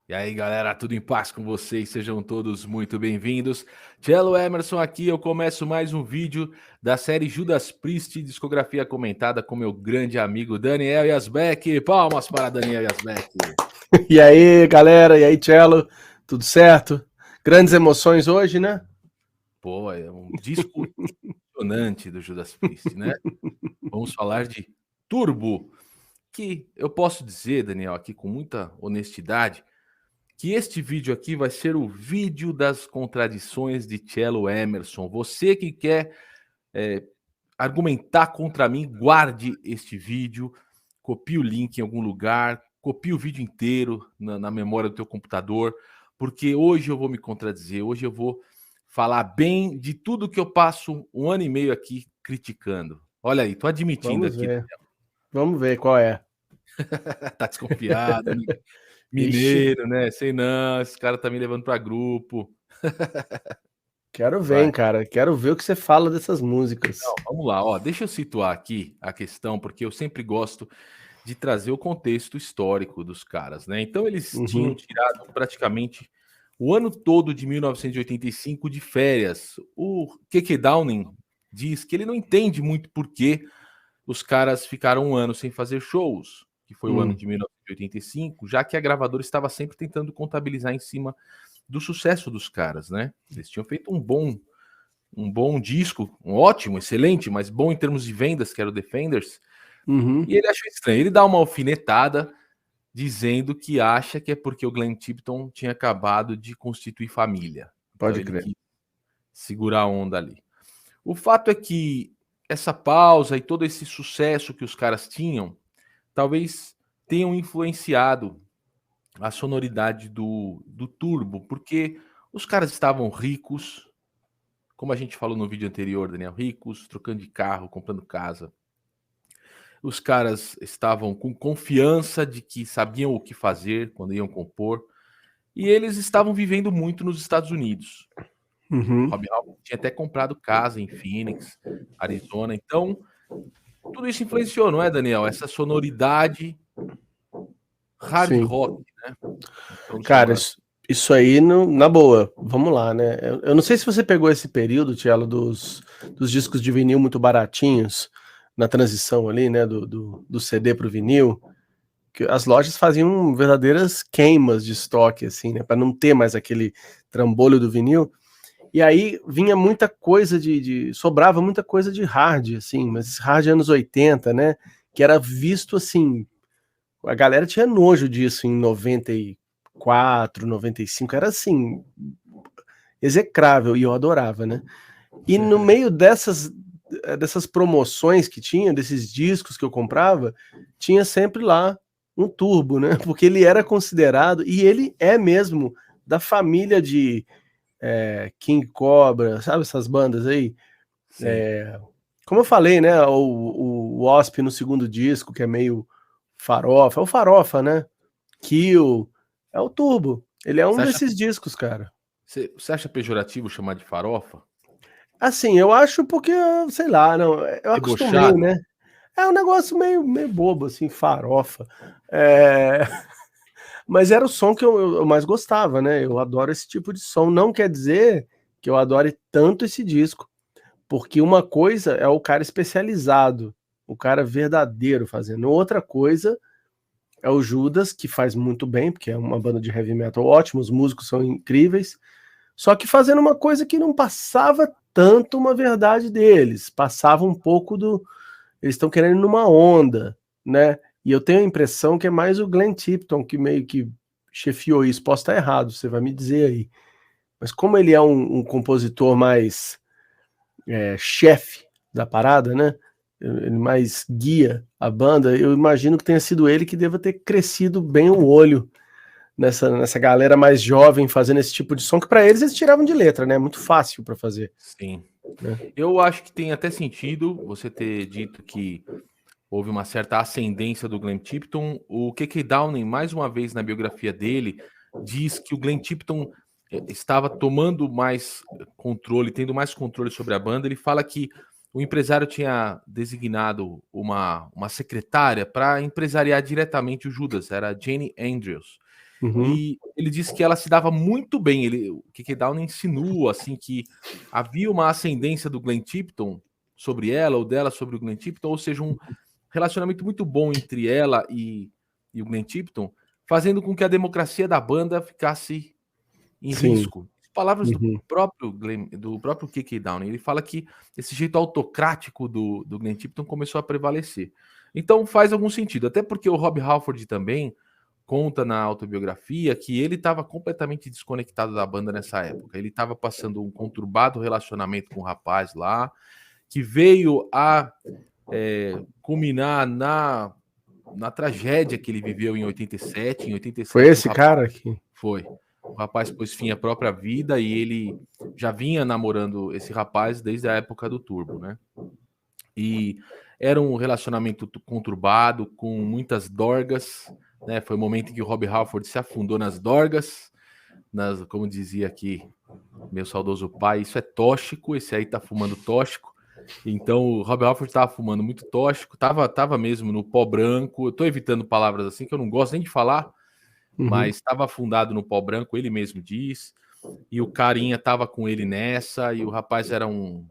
E aí, galera, tudo em paz com vocês? Sejam todos muito bem-vindos. Cello Emerson aqui, eu começo mais um vídeo da série Judas Priest, discografia comentada com meu grande amigo Daniel Yazbek. Palmas para Daniel Yazbek. E aí, galera, e aí, Cello, tudo certo? Grandes emoções hoje, né? Pô, é um disco impressionante do Judas Priest, né? Vamos falar de Turbo, que eu posso dizer, Daniel, aqui com muita honestidade, que este vídeo aqui vai ser o vídeo das contradições de Cello Emerson. Você que quer argumentar contra mim, guarde este vídeo, copie o link em algum lugar, copie o vídeo inteiro na memória do teu computador, porque hoje eu vou me contradizer, hoje eu vou falar bem de tudo que eu passo um ano e meio aqui criticando. Olha aí, tô admitindo Vamos aqui. ver. Vamos ver qual é. Tá desconfiado, né? Ixi, Mineiro, né? Sei não, esse cara tá me levando para grupo. quero ver, Vai. hein, cara. Quero ver o que você fala dessas músicas. Não, vamos lá, ó. Deixa eu situar aqui a questão, porque eu sempre gosto de trazer o contexto histórico dos caras, né? Então eles tinham Uhum, tirado praticamente o ano todo de 1985 de férias. O Keke Downing diz que ele não entende muito por que os caras ficaram um ano sem fazer shows, que foi o ano hum, de 1985, já que a gravadora estava sempre tentando contabilizar em cima do sucesso dos caras, né? Eles tinham feito um bom disco, um ótimo, excelente, mas bom em termos de vendas, que era o Defenders, uhum, e ele achou estranho. Ele dá uma alfinetada dizendo que acha que é porque o Glenn Tipton tinha acabado de constituir família. Então pode ele crer. quis segurar a onda ali. O fato é que essa pausa e todo esse sucesso que os caras tinham, talvez tenham influenciado a sonoridade do Turbo, porque os caras estavam ricos, como a gente falou no vídeo anterior, Daniel, ricos, trocando de carro, comprando casa. Os caras estavam com confiança de que sabiam o que fazer quando iam compor. E eles estavam vivendo muito nos Estados Unidos. Uhum, Rob Halford tinha até comprado casa em Phoenix, Arizona. Então, tudo isso influenciou, não é, Daniel? Essa sonoridade hard sim. rock, né? Estamos Cara, chamando assim. isso aí, na boa, vamos lá, né? Eu não sei se você pegou esse período, Tielo, dos discos de vinil muito baratinhos, na transição ali, né, do CD pro vinil. Que as lojas faziam verdadeiras queimas de estoque, assim, né, para não ter mais aquele trambolho do vinil. E aí vinha muita coisa sobrava muita coisa de hard, assim, mas hard anos 80, né, que era visto assim, a galera tinha nojo disso em 94, 95, era assim, execrável, e eu adorava, né. E no meio dessas promoções que tinha, desses discos que eu comprava, tinha sempre lá um Turbo, né? Porque ele era considerado, e ele é mesmo, da família de King Cobra, sabe essas bandas aí? Sim. Como eu falei, né? O Wasp no segundo disco, que é meio farofa, é o farofa, né? Kill, é o Turbo. Ele é Você um acha, desses discos, cara. você acha pejorativo chamar de farofa? Assim, eu acho porque, sei lá, não, eu acostumei, Debochado? né? É um negócio meio bobo, assim, farofa. É, mas era o som que eu mais gostava, né? Eu adoro esse tipo de som. Não quer dizer que eu adore tanto esse disco, porque uma coisa é o cara especializado, o cara verdadeiro fazendo. Outra coisa é o Judas, que faz muito bem, porque é uma banda de heavy metal ótima, os músicos são incríveis, só que fazendo uma coisa que não passava tanto uma verdade deles, passava um pouco do. Eles estão querendo ir numa onda, né? E eu tenho a impressão que é mais o Glenn Tipton que meio que chefiou isso. Posso estar errado, você vai me dizer aí. Mas como ele é um compositor mais chefe da parada, né? Ele mais guia a banda, eu imagino que tenha sido ele que deva ter crescido bem o olho nessa galera mais jovem fazendo esse tipo de som, que para eles tiravam de letra, né? Muito fácil para fazer, Sim. né? Eu acho que tem até sentido você ter dito que houve uma certa ascendência do Glenn Tipton. O K.K. Downing, mais uma vez na biografia dele, diz que o Glenn Tipton estava tomando mais controle, tendo mais controle sobre a banda. Ele fala que o empresário tinha designado uma secretária para empresariar diretamente o Judas, era a Jane Andrews. E ele disse que ela se dava muito bem. O K.K. Downing insinua assim, que havia uma ascendência do Glenn Tipton sobre ela, ou dela sobre o Glenn Tipton, ou seja, um relacionamento muito bom entre ela e o Glenn Tipton, fazendo com que a democracia da banda ficasse em risco. Palavras do próprio K.K. Downing. Ele fala que esse jeito autocrático do Glenn Tipton começou a prevalecer. Então faz algum sentido, até porque o Rob Halford também conta na autobiografia que ele estava completamente desconectado da banda nessa época. Ele estava passando um conturbado relacionamento com um rapaz lá, que veio a culminar na tragédia que ele viveu em 87. Em 87 foi esse cara aqui? Foi. O rapaz pôs fim à própria vida e ele já vinha namorando esse rapaz desde a época do Turbo, né? E era um relacionamento conturbado, com muitas dorgas, né? Foi o momento em que o Rob Halford se afundou nas dorgas, como dizia aqui meu saudoso pai, isso é tóxico, esse aí tá fumando tóxico. Então o Rob Halford tava fumando muito tóxico, tava mesmo no pó branco. Eu tô evitando palavras assim que eu não gosto nem de falar, mas estava afundado no pó branco, ele mesmo diz, e o carinha estava com ele nessa, e o rapaz era um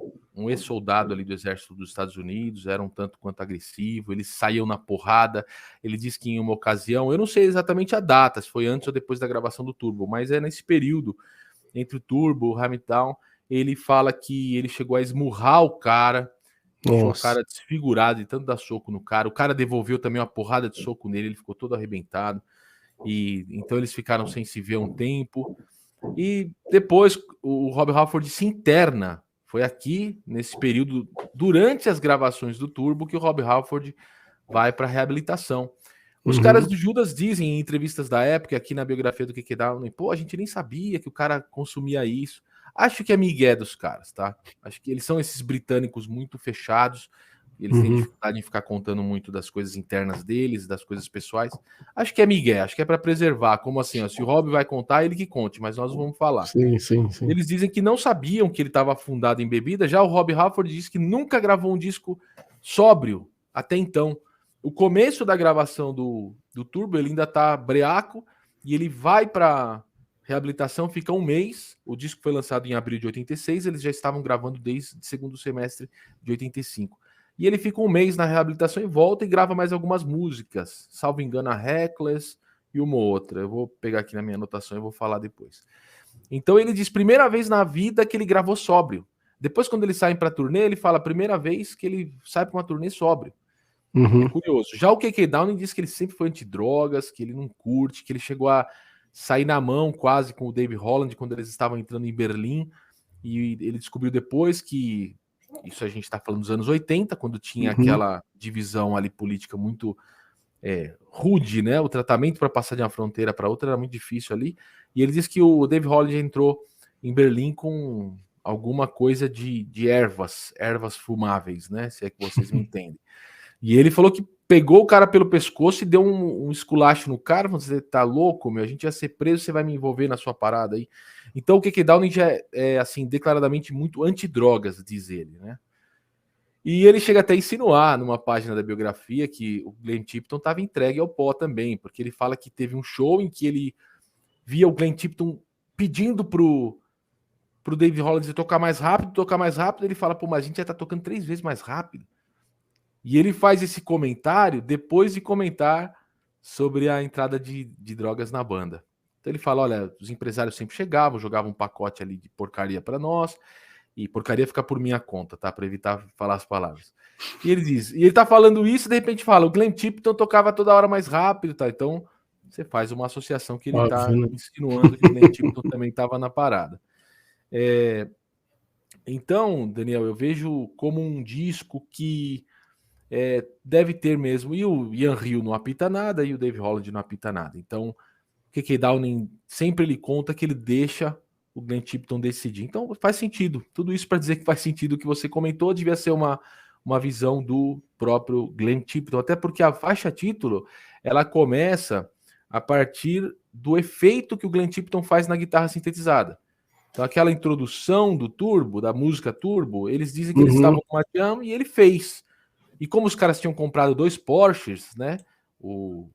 ex-soldado ali do exército dos Estados Unidos, era um tanto quanto agressivo, eles saíam na porrada. Ele disse que em uma ocasião, eu não sei exatamente a data, se foi antes ou depois da gravação do Turbo, mas é nesse período, entre o Turbo e o Hamilton, ele fala que ele chegou a esmurrar o cara, deixou o cara desfigurado e tanto dar soco no cara. O cara devolveu também uma porrada de soco nele, ele ficou todo arrebentado. E então eles ficaram sem se ver um tempo. E depois o Rob Halford se interna. Foi aqui, nesse período, durante as gravações do Turbo, que o Rob Halford vai para reabilitação. Os caras do Judas dizem em entrevistas da época, aqui na biografia do K.K. Downing, pô, a gente nem sabia que o cara consumia isso. Acho que é migué dos caras, tá? Acho que eles são esses britânicos muito fechados. Eles têm dificuldade em ficar contando muito das coisas internas deles, das coisas pessoais. Acho que é migué, acho que é para preservar. Como assim? Ó, se o Rob vai contar, ele que conte, mas nós vamos falar. Sim. Eles dizem que não sabiam que ele estava afundado em bebida. Já o Rob Halford disse que nunca gravou um disco sóbrio até então. O começo da gravação do Turbo, ele ainda tá breaco e ele vai para reabilitação, fica um mês. O disco foi lançado em abril de 86, eles já estavam gravando desde o segundo semestre de 85. E ele fica um mês na reabilitação e volta e grava mais algumas músicas. Salvo engano, a Reckless e uma outra. Eu vou pegar aqui na minha anotação e vou falar depois. Então ele diz, primeira vez na vida que ele gravou sóbrio. Depois, quando eles saem para turnê, ele fala, primeira vez que ele sai para uma turnê sóbrio. É curioso. Já o K.K. Downing diz que ele sempre foi antidrogas, que ele não curte, que ele chegou a sair na mão quase com o Dave Holland quando eles estavam entrando em Berlim. E ele descobriu depois que isso a gente está falando dos anos 80, quando tinha aquela divisão ali política muito rude, né? O tratamento para passar de uma fronteira para outra era muito difícil ali. E ele disse que o Dave Holland entrou em Berlim com alguma coisa de ervas fumáveis, né? Se é que vocês me entendem. E ele falou que pegou o cara pelo pescoço e deu um esculacho no cara. Você tá louco, meu? A gente ia ser preso, você vai me envolver na sua parada aí. Então o K.K. Downing já é assim, declaradamente muito antidrogas, diz ele, né? E ele chega até a insinuar numa página da biografia que o Glenn Tipton estava entregue ao pó também, porque ele fala que teve um show em que ele via o Glenn Tipton pedindo pro Dave Holland tocar mais rápido. Ele fala, pô, mas a gente já tá tocando 3 vezes mais rápido. E ele faz esse comentário depois de comentar sobre a entrada de drogas na banda. Então ele fala, olha, os empresários sempre chegavam, jogavam um pacote ali de porcaria para nós, e porcaria fica por minha conta, tá? Para evitar falar as palavras. E ele diz, e ele tá falando isso, e de repente fala, o Glenn Tipton tocava toda hora mais rápido, tá? Então você faz uma associação que ele tá insinuando que o Glenn Tipton também estava na parada. Então, Daniel, eu vejo como um disco que deve ter mesmo, e o Ian Hill não apita nada, e o Dave Holland não apita nada. Então, o K.K. Downing sempre ele conta que ele deixa o Glenn Tipton decidir. Então, faz sentido. Tudo isso para dizer que faz sentido o que você comentou, devia ser uma visão do próprio Glenn Tipton, até porque a faixa título, ela começa a partir do efeito que o Glenn Tipton faz na guitarra sintetizada. Então, aquela introdução do Turbo, da música Turbo, eles dizem que eles estavam com uma jam e ele fez. E como os caras tinham comprado 2 Porsches, né? O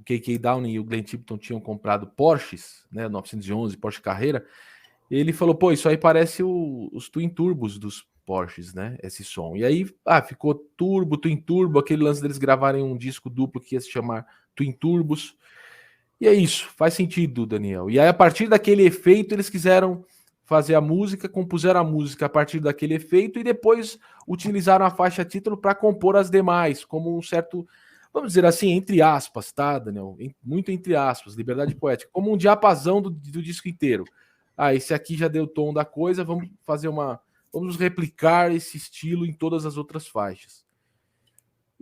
o K.K. Downing e o Glenn Tipton tinham comprado Porsches, né, 911, Porsche Carrera, ele falou, pô, isso aí parece os Twin Turbos dos Porsches, né, esse som. E aí, ficou Turbo, Twin Turbo, aquele lance deles gravarem um disco duplo que ia se chamar Twin Turbos. E é isso, faz sentido, Daniel. E aí, a partir daquele efeito, eles quiseram fazer a música, compuseram a música a partir daquele efeito e depois utilizaram a faixa título para compor as demais, como um certo, vamos dizer assim, entre aspas, tá, Daniel? Muito entre aspas, liberdade poética, como um diapasão do disco inteiro. Esse aqui já deu o tom da coisa, vamos replicar esse estilo em todas as outras faixas.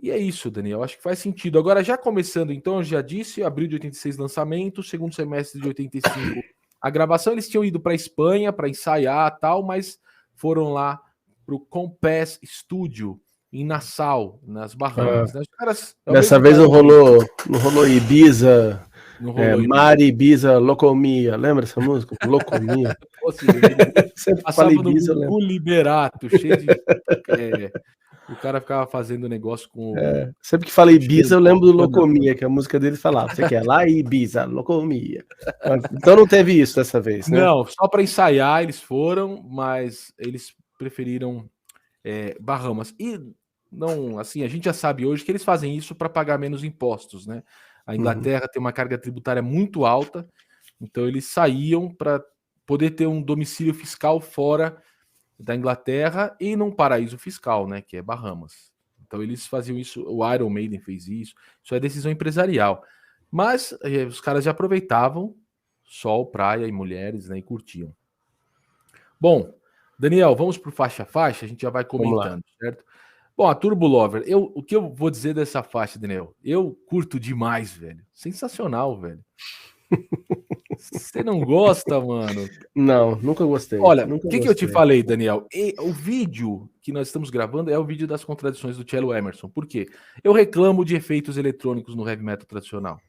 E é isso, Daniel, acho que faz sentido. Agora, já começando, então, eu já disse, abril de 86 lançamento, segundo semestre de 85 a gravação. Eles tinham ido para a Espanha para ensaiar tal, mas foram lá para o Compass Studio em Nassau, nas Bahamas. Né? Os caras, dessa vez não rolou Ibiza, Mari Ibiza Locomia, lembra essa música? Locomia. Sempre falei Ibiza, no Liberato, cheio de... o cara ficava fazendo negócio com... sempre que fala Ibiza, eu lembro do Locomia, que a música dele falava. Você quer lá Ibiza, Locomia. Então não teve isso dessa vez, né? Não, só para ensaiar eles foram, mas eles preferiram Bahamas. E não, assim, a gente já sabe hoje que eles fazem isso para pagar menos impostos, né? A Inglaterra tem uma carga tributária muito alta, então eles saíam para poder ter um domicílio fiscal fora da Inglaterra e num paraíso fiscal, né, que é Bahamas. Então eles faziam isso, o Iron Maiden fez isso é decisão empresarial. Mas os caras já aproveitavam sol, praia e mulheres, né, e curtiam. Bom, Daniel, vamos pro faixa a faixa, a gente já vai comentando, certo? Bom, a Turbo Lover, o que eu vou dizer dessa faixa, Daniel? Eu curto demais, velho. Sensacional, velho. Você não gosta, mano? Não, nunca gostei. Olha, o que eu te falei, Daniel? O vídeo que nós estamos gravando é o vídeo das contradições do Cello Emerson. Por quê? Eu reclamo de efeitos eletrônicos no heavy metal tradicional.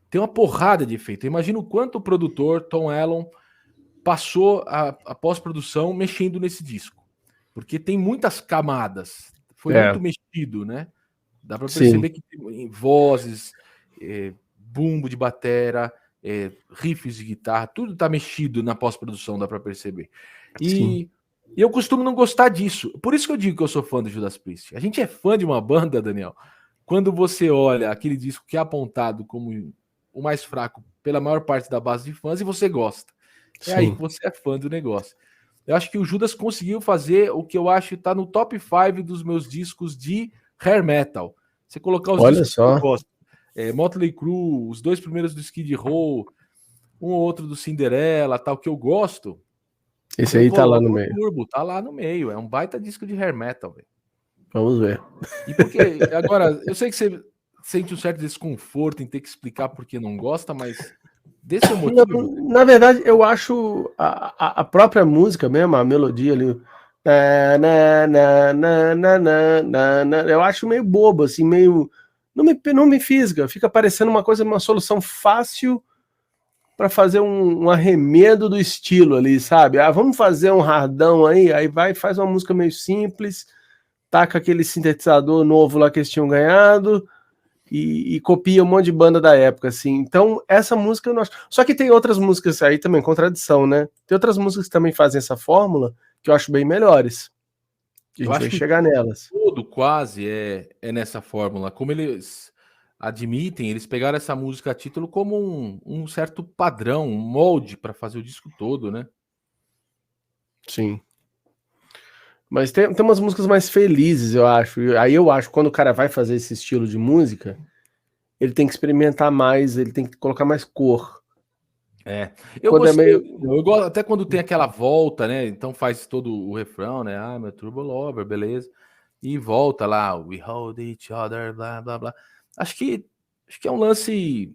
Tem uma porrada de efeito. Imagina o quanto o produtor, Tom Allen, passou a pós-produção mexendo nesse disco. Porque tem muitas camadas. Foi muito mexido, né? Dá para perceber que tem vozes, bumbo de batera, riffs de guitarra, tudo tá mexido na pós-produção, dá para perceber. E eu costumo não gostar disso. Por isso que eu digo que eu sou fã do Judas Priest. A gente é fã de uma banda, Daniel, quando você olha aquele disco que é apontado como o mais fraco pela maior parte da base de fãs e você gosta. É aí que você é fã do negócio. Eu acho que o Judas conseguiu fazer o que eu acho que tá no top 5 dos meus discos de hair metal. Você colocar os discos que eu gosto. Motley Crue, os 2 primeiros do Skid Row, um ou outro do Cinderella, tal, que eu gosto. Esse aí tá lá no meio. Turbo, tá lá no meio. É um baita disco de hair metal, velho. Vamos ver. E porque, agora, eu sei que você sente um certo desconforto em ter que explicar por que não gosta, mas desse motivo... Na verdade, eu acho a própria música mesmo, a melodia ali, eu acho meio bobo, assim, meio... Não me fisga, fica parecendo uma solução fácil para fazer um arremedo do estilo ali, sabe? Vamos fazer um hardão aí vai faz uma música meio simples, taca aquele sintetizador novo lá que eles tinham ganhado e copia um monte de banda da época, assim. Então, essa música eu não acho... Só que tem outras músicas aí também, contradição, né? Tem outras músicas que também fazem essa fórmula que eu acho bem melhores. A gente vai chegar nelas. Tudo quase é nessa fórmula. Como eles admitem, eles pegaram essa música a título como um certo padrão, um molde para fazer o disco todo, né? Sim. Mas tem umas músicas mais felizes, eu acho. Aí eu acho que quando o cara vai fazer esse estilo de música, ele tem que experimentar mais, ele tem que colocar mais cor. Eu gostei, eu gosto até quando tem aquela volta, né? Então faz todo o refrão, né? Meu Turbo Lover, beleza. E volta lá, we hold each other, blá, blá, blá. Acho que é um lance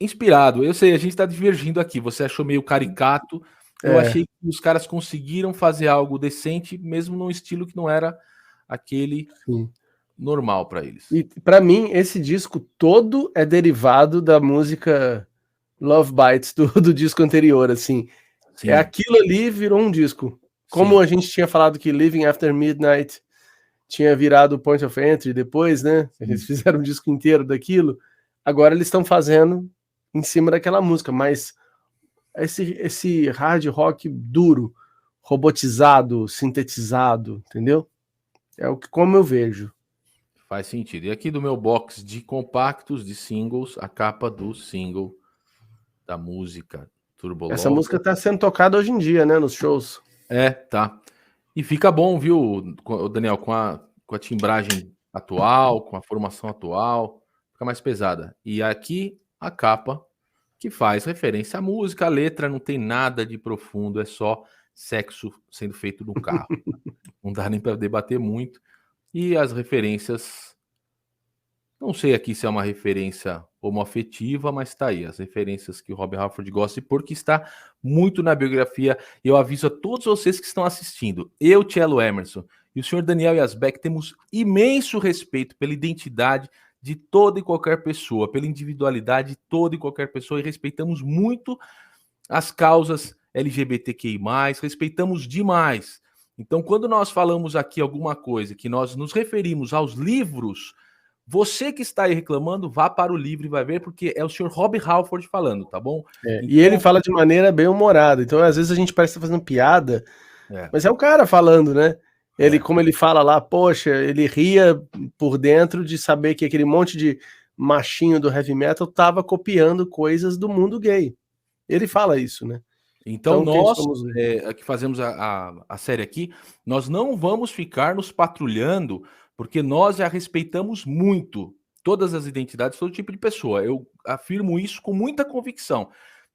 inspirado. Eu sei, a gente tá divergindo aqui. Você achou meio caricato. Eu achei que os caras conseguiram fazer algo decente, mesmo num estilo que não era aquele normal para eles. E para mim, esse disco todo é derivado da música Love Bites do disco anterior, assim. Sim. Aquilo ali virou um disco. Como a gente tinha falado que Living After Midnight tinha virado Point of Entry depois, né? Eles fizeram um disco inteiro daquilo. Agora eles estão fazendo em cima daquela música, mas esse hard rock duro, robotizado, sintetizado, entendeu? É o que como eu vejo. Faz sentido. E aqui do meu box de compactos, de singles, a capa do single da música Turbo Essa Love. música está sendo tocada hoje em dia, né, nos shows. Tá. E fica bom, viu, Daniel, com a timbragem atual, com a formação atual, fica mais pesada. E aqui a capa, que faz referência à música, a letra não tem nada de profundo, é só sexo sendo feito no carro. Não dá nem para debater muito. E as referências, não sei aqui se é uma referência homoafetiva, mas tá aí, as referências que o Rob Halford gosta, e porque está muito na biografia. Eu aviso a todos vocês que estão assistindo, eu, Cello Emerson, e o senhor Daniel Yazbek temos imenso respeito pela identidade de toda e qualquer pessoa, pela individualidade de toda e qualquer pessoa, e respeitamos muito as causas LGBTQI+, respeitamos demais. Então, quando nós falamos aqui alguma coisa, que nós nos referimos aos livros, você que está aí reclamando, vá para o livro e vai ver, porque é o senhor Rob Halford falando, tá bom? Então... E ele fala de maneira bem humorada, então às vezes a gente parece que tá fazendo piada, mas é o cara falando, né? Ele, como ele fala lá, poxa, ele ria por dentro de saber que aquele monte de machinho do heavy metal tava copiando coisas do mundo gay. Ele fala isso, né? Então nós, que fazemos a série aqui, nós não vamos ficar nos patrulhando, porque nós já respeitamos muito todas as identidades, todo tipo de pessoa. Eu afirmo isso com muita convicção.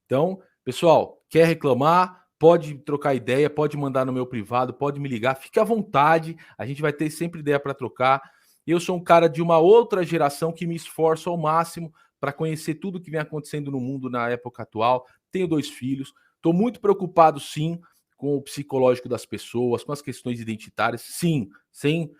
Então, pessoal, quer reclamar, pode trocar ideia, pode mandar no meu privado, pode me ligar, fique à vontade, a gente vai ter sempre ideia para trocar. Eu sou um cara de uma outra geração que me esforço ao máximo para conhecer tudo que vem acontecendo no mundo na época atual. Tenho 2 filhos, estou muito preocupado, sim, com o psicológico das pessoas, com as questões identitárias, sim, sem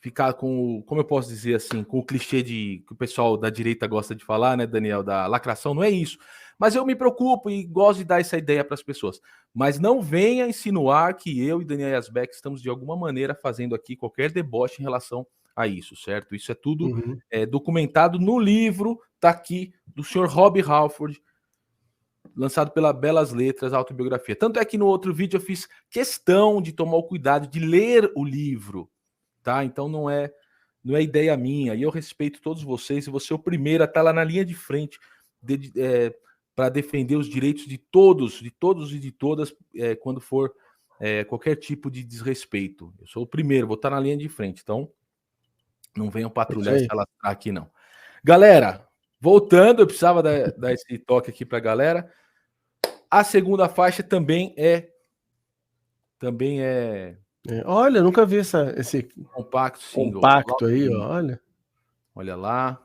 ficar com, como eu posso dizer assim, com o clichê que o pessoal da direita gosta de falar, né, Daniel, da lacração, não é isso. Mas eu me preocupo e gosto de dar essa ideia para as pessoas. Mas não venha insinuar que eu e Daniel Yazbek estamos de alguma maneira fazendo aqui qualquer deboche em relação a isso, certo? Isso é tudo documentado no livro, tá aqui, do senhor Rob Halford, lançado pela Belas Letras, a autobiografia. Tanto é que no outro vídeo eu fiz questão de tomar o cuidado de ler o livro, tá? Então não é ideia minha, e eu respeito todos vocês, e você é o primeiro a estar lá na linha de frente para defender os direitos de todos e de todas, quando for qualquer tipo de desrespeito. Eu sou o primeiro, vou estar na linha de frente, então não venham patrulhar esse alastrar aqui, não. Galera, voltando, eu precisava dar esse toque aqui para a galera. A segunda faixa também é olha, eu nunca vi esse compacto single. Compacto aí, ó, olha. Olha lá.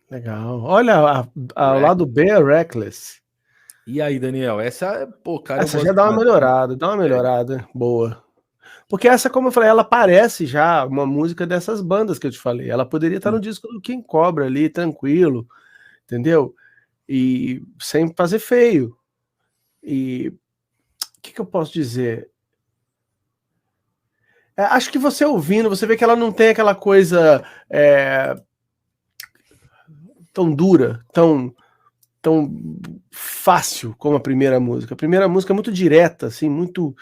Legal. Olha, ao lado B é Reckless. E aí, Daniel? Essa, cara... Essa já dá uma melhorada, boa. Porque essa, como eu falei, ela parece já uma música dessas bandas que eu te falei. Ela poderia estar no disco do King Cobra ali, tranquilo, entendeu? E sem fazer feio. E o que eu posso dizer? Acho que você ouvindo, você vê que ela não tem aquela coisa tão dura, tão fácil como a primeira música. A primeira música é muito direta, assim, muito...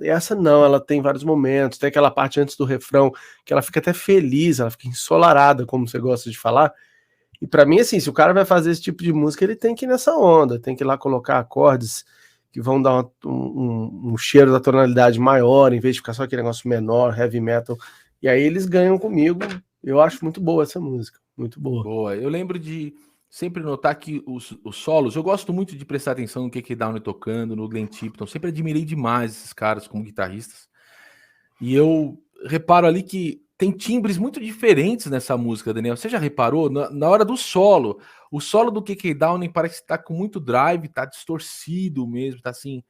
E essa não, ela tem vários momentos, tem aquela parte antes do refrão que ela fica até feliz, ela fica ensolarada, como você gosta de falar. E para mim, assim, se o cara vai fazer esse tipo de música, ele tem que ir nessa onda, tem que ir lá colocar acordes que vão dar um cheiro da tonalidade maior, em vez de ficar só aquele negócio menor, heavy metal. E aí eles ganham comigo. Eu acho muito boa essa música, muito boa. Boa, eu lembro de sempre notar que os solos, eu gosto muito de prestar atenção no que Downey tocando, no Glenn Tipton, sempre admirei demais esses caras como guitarristas. E eu reparo ali que tem timbres muito diferentes nessa música, Daniel. Você já reparou? Na hora do solo, o solo do KK Downing parece que tá com muito drive, tá distorcido mesmo, tá assim...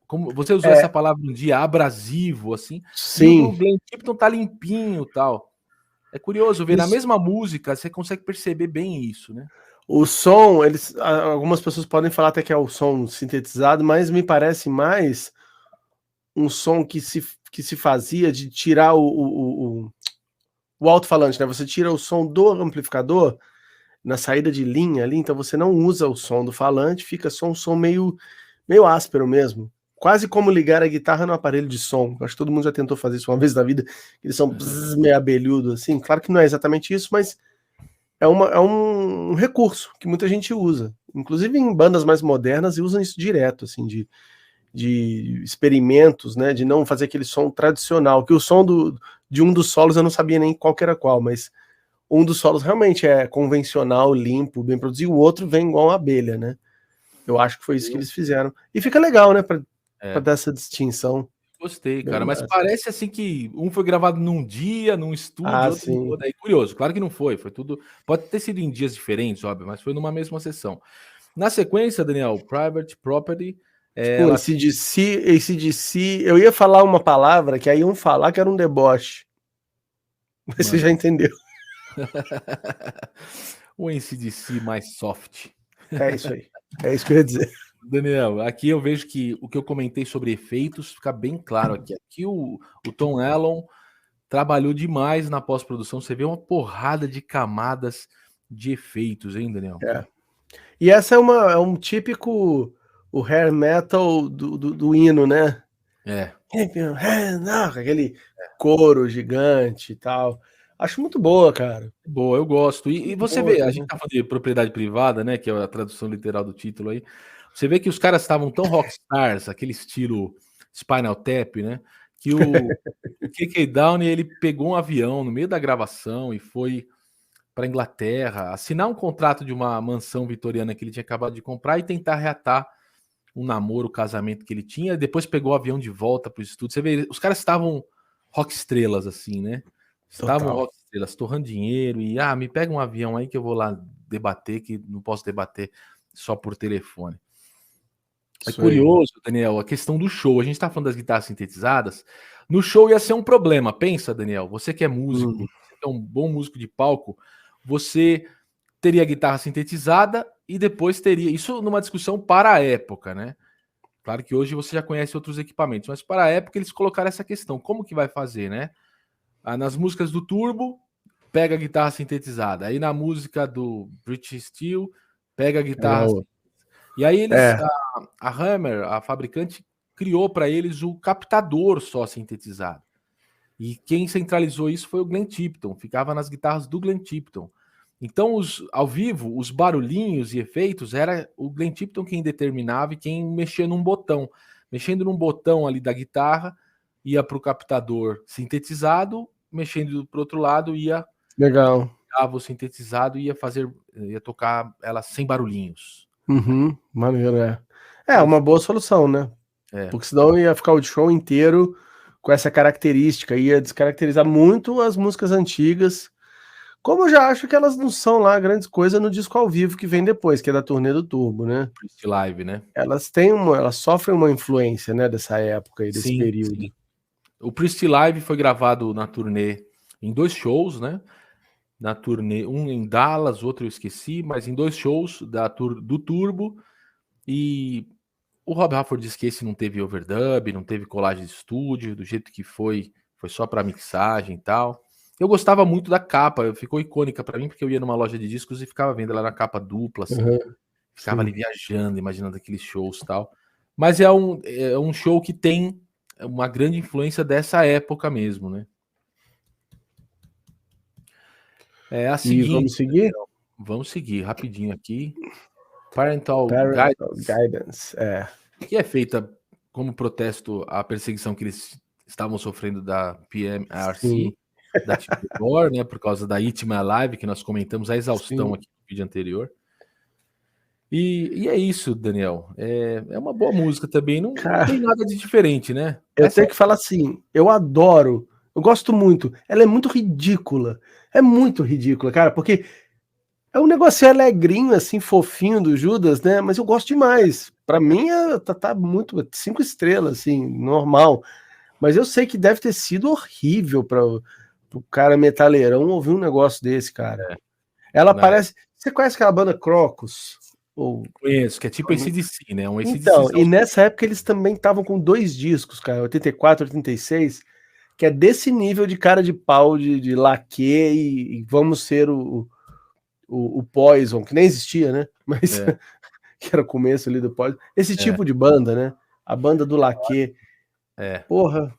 como você usou essa palavra um dia, abrasivo, assim. Sim. E o Glenn Tipton tá limpinho e tal. É curioso ver, na mesma música, você consegue perceber bem isso, né? O som, algumas pessoas podem falar até que é o som sintetizado, mas me parece mais um som que que se fazia de tirar o alto-falante, né? Você tira o som do amplificador na saída de linha ali, então você não usa o som do falante, fica só um som meio áspero mesmo. Quase como ligar a guitarra no aparelho de som. Acho que todo mundo já tentou fazer isso uma vez na vida. Eles são meio abelhudo, assim. Claro que não é exatamente isso, mas é um recurso que muita gente usa. Inclusive em bandas mais modernas usam isso direto, assim, de experimentos, né? De não fazer aquele som tradicional. Que o som de um dos solos eu não sabia nem qual que era qual, mas um dos solos realmente é convencional, limpo, bem produzido. O outro vem igual uma abelha, né? Eu acho que foi isso que eles fizeram. E fica legal, né? Pra dar essa distinção. Gostei, Bem cara. Mas massa. parece assim que um foi gravado num dia, num estúdio, outro sim. no outro. É curioso. Claro que não foi. Foi tudo. Pode ter sido em dias diferentes, óbvio, mas foi numa mesma sessão. Na sequência, Daniel, Private Property. Tipo, AC/DC, eu ia falar uma palavra que aí iam falar que era um deboche. Mas você já entendeu. O AC/DC mais soft. É isso aí. É isso que eu ia dizer. Daniel, aqui eu vejo que o que eu comentei sobre efeitos fica bem claro aqui. Aqui o Tom Allon trabalhou demais na pós-produção. Você vê uma porrada de camadas de efeitos, hein, Daniel? É. E essa é um típico o hair metal do hino, né? É. Aquele coro gigante e tal. Acho muito boa, cara. Boa, eu gosto. E você Boa, vê, a né? gente tá falando de propriedade privada, né? Que é a tradução literal do título aí. Você vê que os caras estavam tão rockstars, aquele estilo Spinal Tap, né? Que o KK Downing, ele pegou um avião no meio da gravação e foi para Inglaterra assinar um contrato de uma mansão vitoriana que ele tinha acabado de comprar e tentar reatar um namoro, um casamento que ele tinha. Depois pegou o avião de volta para o estúdio. Você vê, os caras estavam rock estrelas, assim, né? Estavam rock estrelas, torrando dinheiro e me pega um avião aí que eu vou lá debater, que não posso debater só por telefone. É curioso, Daniel, a questão do show. A gente tá falando das guitarras sintetizadas. No show ia ser um problema. Pensa, Daniel, você que é músico, você que é um bom músico de palco, você teria a guitarra sintetizada e depois teria. Isso numa discussão para a época, né? Claro que hoje você já conhece outros equipamentos, mas para a época eles colocaram essa questão. Como que vai fazer, né? Nas músicas do Turbo, pega a guitarra sintetizada. Aí na música do British Steel, pega a guitarra. E aí eles, a Hammer, a fabricante, criou para eles o captador só sintetizado. E quem centralizou isso foi o Glenn Tipton, ficava nas guitarras do Glenn Tipton. Então, ao vivo, os barulhinhos e efeitos, era o Glenn Tipton quem determinava e quem mexia num botão. Mexendo num botão ali da guitarra, ia para o captador sintetizado, mexendo para o outro lado, ia... Legal. O sintetizado e ia tocar ela sem barulhinhos. Maneiro, é uma boa solução, né? Porque senão ia ficar o show inteiro com essa característica, ia descaracterizar muito as músicas antigas, como eu já acho que elas não são lá grandes coisas no disco ao vivo que vem depois, que é da turnê do Turbo, né? Priest Live, né? Elas sofrem uma influência, né, dessa época e desse período. Sim. O Priest Live foi gravado na turnê em 2 shows, né? Na turnê, um em Dallas, outro eu esqueci, mas em 2 shows do Turbo. E o Rob Halford disse que esse não teve overdub, não teve colagem de estúdio, do jeito que foi só para mixagem e tal. Eu gostava muito da capa, ficou icônica para mim, porque eu ia numa loja de discos e ficava vendo ela na capa dupla, assim. Ficava ali viajando, imaginando aqueles shows e tal. Mas é um show que tem uma grande influência dessa época mesmo, né? É a seguinte, vamos seguir? Vamos seguir rapidinho aqui. Parental Guidance, que é feita como protesto à perseguição que eles estavam sofrendo da PMRC, da Tiptor, né, por causa da Eat My Live, que nós comentamos a exaustão aqui no vídeo anterior. E é isso, Daniel. É uma boa música também, não tem nada de diferente, né? Eu tenho que falar assim, eu adoro, eu gosto muito, ela é muito ridícula, cara, porque é um negócio alegrinho, assim, fofinho do Judas, né? Mas eu gosto demais. Pra mim, tá muito 5 estrelas, assim, normal. Mas eu sei que deve ter sido horrível pro cara metaleirão ouvir um negócio desse, cara. Ela parece... Você conhece aquela banda Crocus? Conheço, que é tipo AC/DC, né? Um AC/DC. Então, e nessa época eles também estavam com 2 discos, cara, 84, 86, que é desse nível de cara de pau, de laque, e vamos ser o Poison, que nem existia, né? Mas que era o começo ali do Poison. Esse tipo de banda, né? A banda do laque. Porra.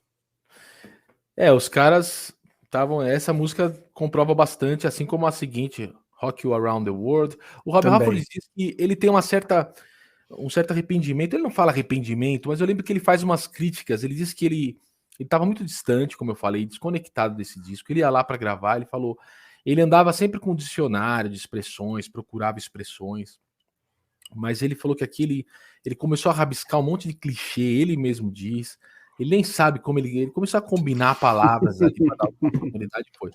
Os caras estavam. Essa música comprova bastante, assim como a seguinte, Rock You Around the World. O Rob Halford diz que ele tem um certo arrependimento. Ele não fala arrependimento, mas eu lembro que ele faz umas críticas. Ele diz que ele estava muito distante, como eu falei, desconectado desse disco. Ele ia lá para gravar, ele falou. Ele andava sempre com um dicionário de expressões, procurava expressões. Mas ele falou que aqui ele começou a rabiscar um monte de clichê, ele mesmo diz. Ele nem sabe como ele começou a combinar palavras ali para dar uma oportunidade. Foi.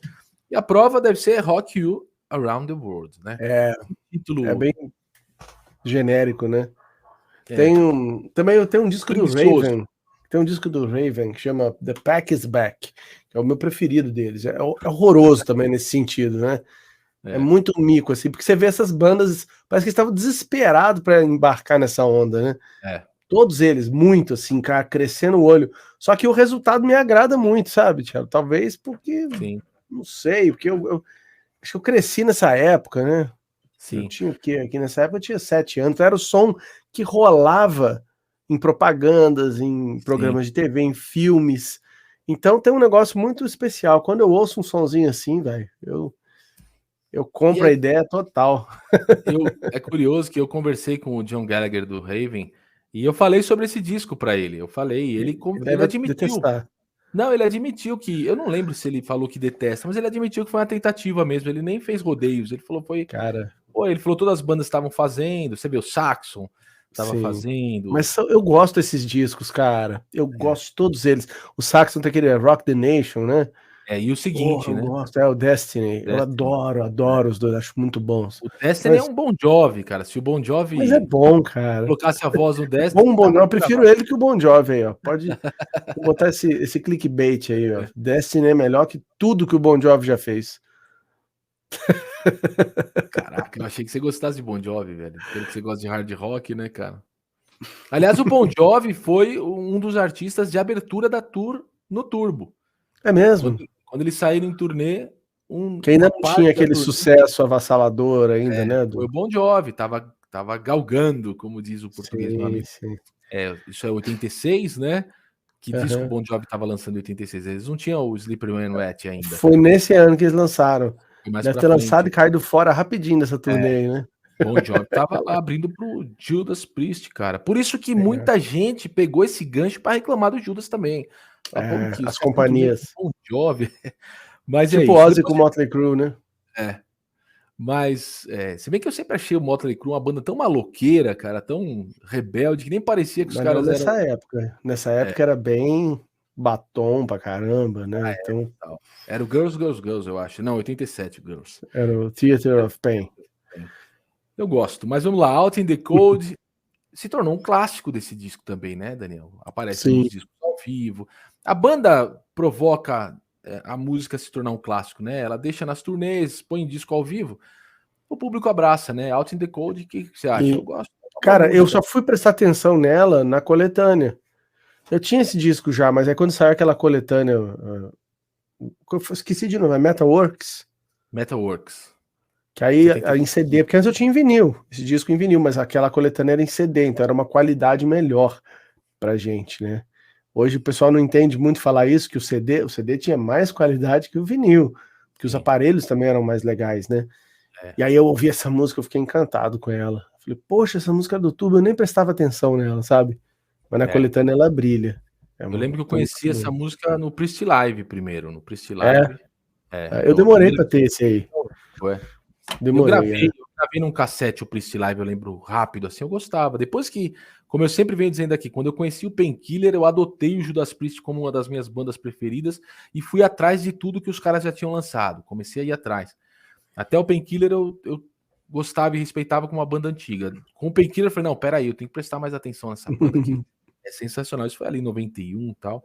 E a prova deve ser Rock You Around the World, né? É bem genérico, né? Também tem um disco do Raven. Tem um disco do Raven que chama The Pack Is Back, que é o meu preferido deles. É horroroso também nesse sentido, né? É muito mico, assim, porque você vê essas bandas, parece que eles estavam desesperados para embarcar nessa onda, né? Todos eles, muito, assim, cara, crescendo o olho. Só que o resultado me agrada muito, sabe, Thiago? Talvez porque, não sei, porque eu acho que eu cresci nessa época, né? Sim. Eu tinha o quê? Aqui nessa época eu tinha 7 anos, então era o som que rolava em propagandas, em programas de TV, em filmes. Então tem um negócio muito especial. Quando eu ouço um sonzinho assim, velho, eu compro a ideia total. É curioso que eu conversei com o John Gallagher do Raven e eu falei sobre esse disco para ele. Eu falei, ele admitiu. Detestar. Não, ele admitiu que. Eu não lembro se ele falou que detesta, mas ele admitiu que foi uma tentativa mesmo. Ele nem fez rodeios. Ele falou, Cara. Ele falou todas as bandas estavam fazendo. Você vê, o Saxon estava fazendo. Mas eu gosto desses discos, cara. Eu gosto de todos eles. O Saxon tem aquele Rock the Nation, né? E o seguinte, né? Eu gosto, o Destiny. Eu adoro os dois, acho muito bons. O Destiny é um Bon Jovi, cara. Se o Bon Jovi. Mas é bom, cara. Colocasse a voz no Destiny. Eu prefiro ele que o Bon Jovi aí, ó. Pode botar esse clickbait aí, ó. Destiny é melhor que tudo que o Bon Jovi já fez. Caraca, eu achei que você gostasse de Bon Jovi, velho. Pelo que você gosta de hard rock, né, cara? Aliás, o Bon Jovi foi um dos artistas de abertura da tour no Turbo. É mesmo? Quando eles saíram em turnê, que ainda não tinha aquele sucesso avassalador ainda, né? Foi o Bon Jovi, tava galgando, como diz o português meu amigo. Isso é 86, né? Que disco o Bon Jovi tava lançando em 86? Eles não tinham o Slippery When Wet ainda. Foi nesse ano que eles lançaram. Deve ter lançado e caído fora rapidinho dessa turnê, né? Bon Jovi tava lá abrindo pro Judas Priest, cara. Por isso que muita gente pegou esse gancho para reclamar do Judas também. As companhias. Bon Jovi. Mas tipo Ozzy com o Motley Crue, né? Mas se bem que eu sempre achei o Motley Crue uma banda tão maloqueira, cara, tão rebelde, que nem parecia que os caras nessa época. Nessa época era bem batom pra caramba, né? Então... Era o Girls, Girls, Girls, eu acho. Não, 87, Girls. Era o Theater of Pain. Eu gosto, mas vamos lá. Out in the Cold se tornou um clássico desse disco também, né, Daniel? Aparece nos discos ao vivo. A banda provoca a música se tornar um clássico, né? Ela deixa nas turnês, põe disco ao vivo. O público abraça, né? Out in the Cold, o que você acha? Eu gosto. Cara, eu só fui prestar atenção nela na coletânea. Eu tinha esse disco já, mas aí quando saiu aquela coletânea... eu esqueci de novo, é Metalworks? Metalworks. Que aí em CD, porque antes eu tinha em vinil, esse disco em vinil, mas aquela coletânea era em CD, então era uma qualidade melhor pra gente, né? Hoje o pessoal não entende muito falar isso, que o CD tinha mais qualidade que o vinil, que os aparelhos também eram mais legais, né? E aí eu ouvi essa música, eu fiquei encantado com ela. Falei, poxa, essa música do tubo, eu nem prestava atenção nela, sabe? Mas na coletânea ela brilha. Eu lembro que eu conheci essa música no Priest Live primeiro, no Priest Live. Eu demorei pra ter esse aí. Demorei. Eu gravei num cassete o Priest Live, eu lembro rápido, assim, eu gostava. Depois que, como eu sempre venho dizendo aqui, quando eu conheci o Painkiller, eu adotei o Judas Priest como uma das minhas bandas preferidas e fui atrás de tudo que os caras já tinham lançado. Comecei a ir atrás. Até o Painkiller eu gostava e respeitava como uma banda antiga. Com o Painkiller eu falei, não, peraí, eu tenho que prestar mais atenção nessa banda aqui. É sensacional. Isso foi ali em 91 e tal.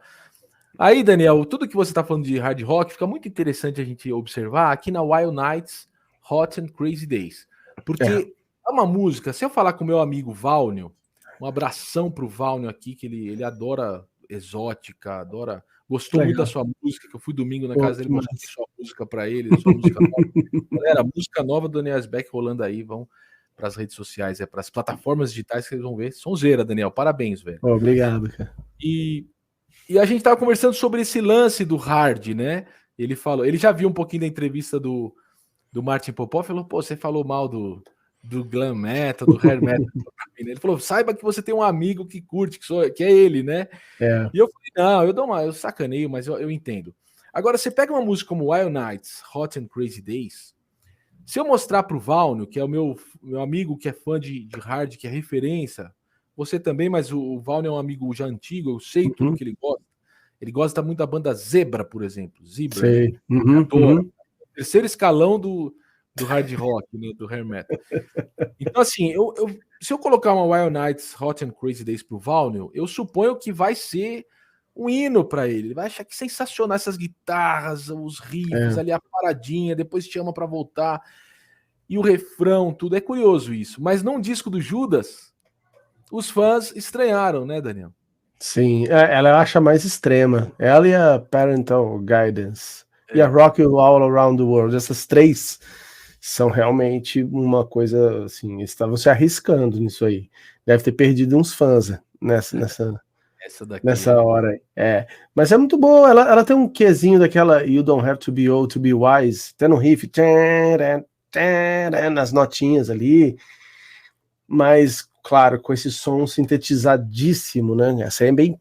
Aí, Daniel, tudo que você tá falando de hard rock, fica muito interessante a gente observar aqui na Wild Nights, Hot and Crazy Days. Porque É uma música, se eu falar com o meu amigo Valnio, um abração pro Valnio aqui, que ele adora exótica, adora. Gostou muito da Legal. sua música, que eu fui domingo na Pô, casa dele, que mostrei massa. sua música para ele, sua música nova. Galera, música nova do Daniel Asbeck rolando aí, vão para as redes sociais, para as plataformas digitais que vocês vão ver. Sonzeira, Daniel, parabéns, velho. Pô, obrigado, cara. E a gente tava conversando sobre esse lance do hard, né? Ele falou, ele já viu um pouquinho da entrevista do Martin Popov, falou, pô, você falou mal do glam metal, do hair metal. Ele falou, saiba que você tem um amigo que curte, que é ele, né? É. E eu falei, não, eu sacaneio, mas eu entendo. Agora, você pega uma música como Wild Nights, Hot and Crazy Days, se eu mostrar pro Valnio, que é o meu amigo que é fã de hard, que é referência, você também, mas o Valnio é um amigo já antigo, eu sei tudo que ele gosta. Ele gosta muito da banda Zebra, por exemplo. Zebra, Sei. ele adora. Terceiro escalão do hard rock, né, do hair metal. Então, assim, se eu colocar uma Wild Nights, Hot and Crazy Days pro Valnio, eu suponho que vai ser um hino para ele. Ele vai achar que sensacional essas guitarras, os riffs, ali a paradinha, depois chama para voltar. E o refrão, tudo. É curioso isso. Mas num disco do Judas, os fãs estranharam, né, Daniel? Sim, ela acha mais extrema. Ela e a Parental Guidance. E a Rock You All Around the World. Essas três são realmente uma coisa assim. Eles estavam se arriscando nisso aí. Deve ter perdido uns fãs nessa hora. Mas é muito boa. Ela tem um quezinho daquela You Don't Have to Be Old to Be Wise. Até no riff. Nas notinhas ali. Mas, claro, com esse som sintetizadíssimo, né? Essa aí é bem,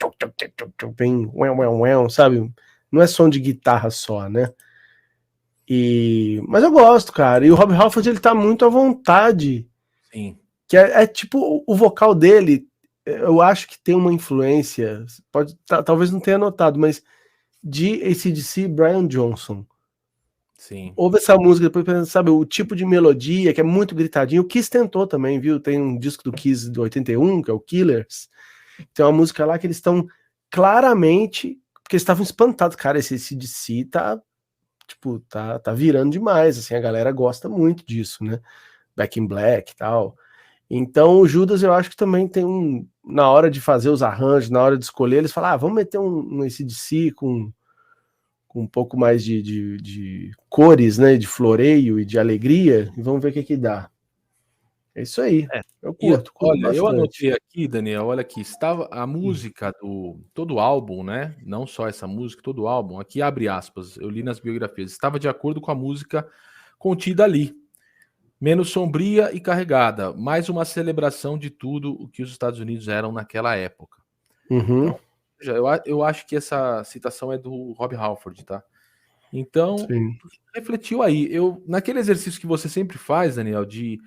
sabe? Não é som de guitarra só, né? Mas eu gosto, cara. E o Rob Halford, ele tá muito à vontade. Sim. Que é tipo, o vocal dele, eu acho que tem uma influência, talvez não tenha notado, mas de AC/DC Brian Johnson. Sim. Ouve essa música, depois sabe, o tipo de melodia que é muito gritadinho. O Kiss tentou também, viu? Tem um disco do Kiss de 81, que é o Killers. Tem uma música lá que eles estão claramente, porque eles estavam espantados. Cara, esse AC/DC tá virando demais, assim, a galera gosta muito disso, né? Back in Black e tal. Então o Judas, eu acho que também tem na hora de fazer os arranjos, na hora de escolher, eles falam, vamos meter um AC/DC com um pouco mais de cores, né, de floreio e de alegria, e vamos ver o que dá. É isso aí. Eu curto olha, bastante. eu anotei aqui, Daniel, olha aqui, estava a música todo o álbum, né? Não só essa música, todo o álbum. Aqui abre aspas, eu li nas biografias. Estava de acordo com a música contida ali. Menos sombria e carregada, mais uma celebração de tudo o que os Estados Unidos eram naquela época. Então, eu acho que essa citação é do Rob Halford, tá? Então, refletiu aí. Naquele exercício que você sempre faz, Daniel, que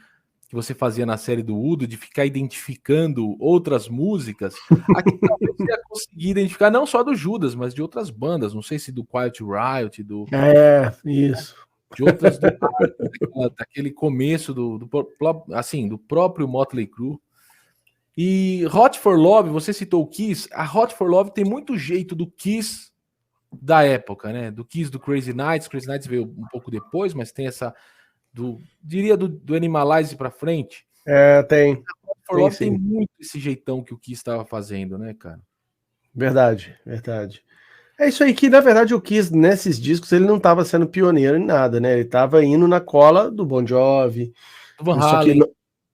você fazia na série do Udo, de ficar identificando outras músicas, aqui talvez você ia conseguir identificar não só do Judas, mas de outras bandas. Não sei se do Quiet Riot, isso. De outras daquele começo do próprio Motley Crue. E Hot for Love, você citou o Kiss, a Hot for Love tem muito jeito do Kiss da época, né? Do Kiss do Crazy Nights veio um pouco depois, mas tem essa do Animalize pra frente. Tem. A Hot for Love tem muito esse jeitão que o Kiss estava fazendo, né, cara? Verdade. É isso aí que, na verdade, o Kiss, nesses discos, ele não estava sendo pioneiro em nada, né? Ele estava indo na cola do Bon Jovi. Do Van Halen.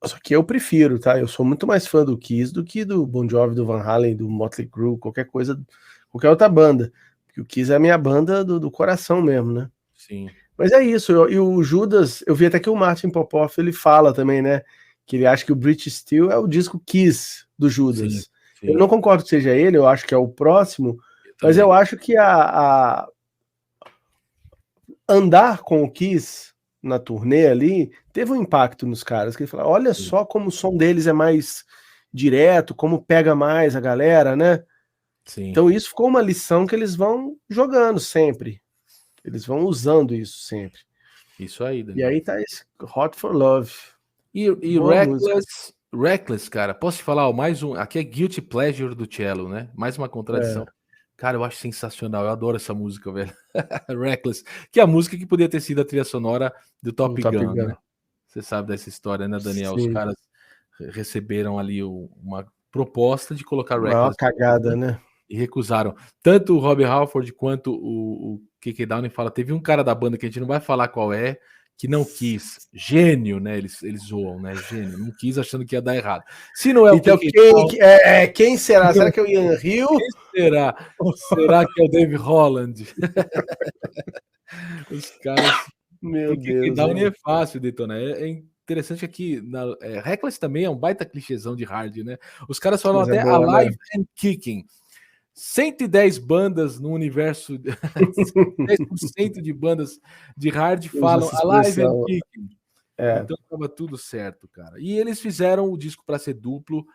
Só que eu prefiro, tá? Eu sou muito mais fã do Kiss do que do Bon Jovi, do Van Halen, do Motley Crue, qualquer outra banda. Porque o Kiss é a minha banda do coração mesmo, né? Sim. Mas é isso. E o Judas, eu vi até que o Martin Popov, ele fala também, né? Que ele acha que o British Steel é o disco Kiss do Judas. Sim. Eu não concordo que seja ele, eu acho que é o próximo, mas eu acho que andar com o Kiss na turnê ali teve um impacto nos caras, que ele fala, olha só como o som deles é mais direto, como pega mais a galera, né? Sim. Então isso ficou uma lição que eles vão jogando sempre. Eles vão usando isso sempre. Isso aí, Daniel. E aí tá esse Hot for Love. E Reckless, cara, posso te falar, mais um, aqui é Guilty Pleasure do Cello, né? Mais uma contradição. Cara, eu acho sensacional, eu adoro essa música, velho. Reckless, que é a música que poderia ter sido a trilha sonora do Top Gun, né? Você sabe dessa história, né, Daniel? Os Sim. caras receberam ali uma proposta de colocar Uma Reckless cagada, né? e recusaram. Tanto o Rob Halford quanto o KK Downing fala, teve um cara da banda que a gente não vai falar qual é, que não quis. Gênio, né? Eles zoam, né? Gênio. Não quis achando que ia dar errado. Se não é então, o KK quem será? Será que é o Ian Hill? Quem será? Será que é o Dave Holland? Os caras... Meu Porque que Deus, Downing hein? é fácil detonar. É interessante aqui, Reckless também é um baita clichêzão de hard, né? Os caras falam Mas é até boa, Alive né? and Kicking. 110 bandas no universo, 10% de bandas de hard Usa falam essa Alive and expressão. Kicking. É. Então tava tudo certo, cara. E eles fizeram o disco para ser duplo,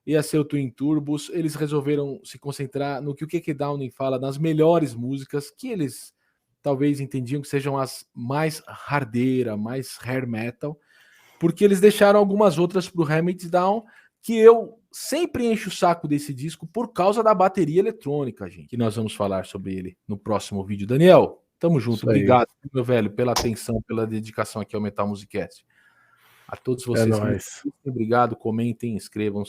ia ser o Twin Turbos. Eles resolveram se concentrar no que o KK Downing fala, nas melhores músicas, que eles talvez entendiam que sejam as mais hardeira, mais hair metal, porque eles deixaram algumas outras pro Hammer It Down, que eu sempre encho o saco desse disco por causa da bateria eletrônica, gente. Que nós vamos falar sobre ele no próximo vídeo. Daniel, tamo junto. Isso aí. Obrigado, meu velho, pela atenção, pela dedicação aqui ao Metal Musicast. A todos É vocês, nóis. obrigado, comentem, inscrevam-se.